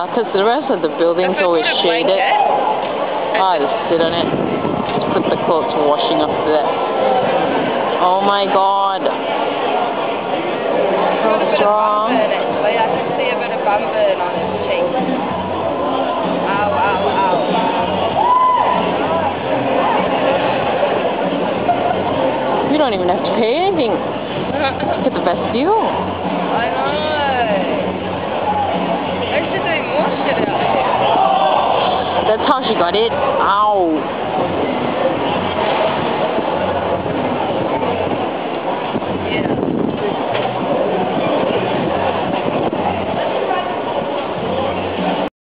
Yeah, because the rest of the building's always shaded. I just sit on it. Just put the clothes washing up there. Oh my god. So strong. I can see a bit of bum burn on his cheek. Ow, ow, ow. You don't even have to pay anything. Get the best deal. I know. They should do more shit out here. That's how she got it. Ow.